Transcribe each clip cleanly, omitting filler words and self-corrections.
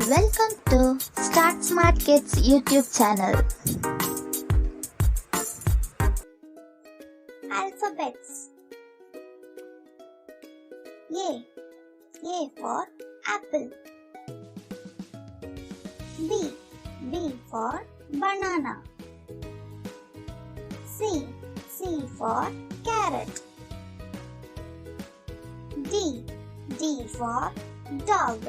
Welcome to Start Smart Kids YouTube channel. Alphabets. A. A for apple. B. B for banana. C. C for carrot. D. D for dog.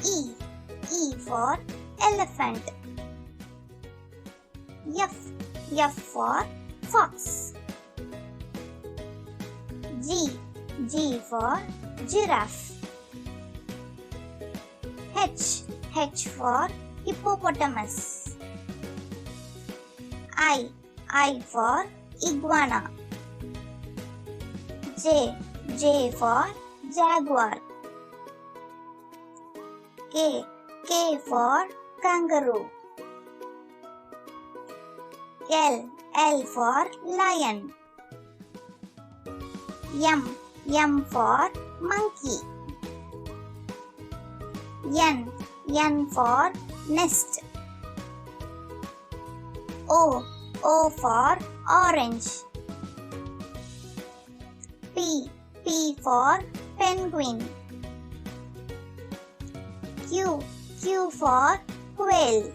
E. E for elephant. F. F for fox. G. G for giraffe. H. H for hippopotamus. I. I for iguana. J. J for jaguar. K. K for kangaroo. L. L for lion. M. M for monkey. N. N for nest. O. O for orange. P. P for penguin. Q. Q for quail.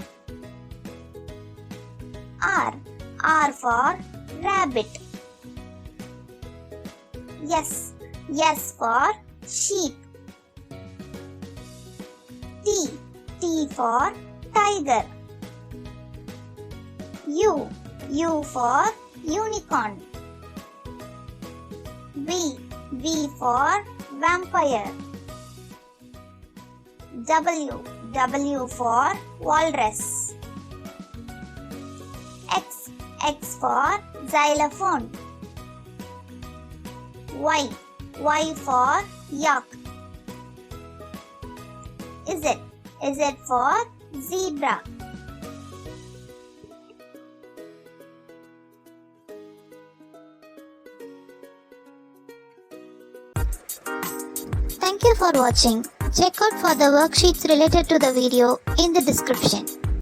R. R for rabbit. S. S for sheep. T. T for tiger. U. U for unicorn. V. V for vampire. W. W for walrus. X. X for xylophone. Y. Y for yak. Z. Z for zebra. Thank you for watching. Check out for the worksheets related to the video in the description.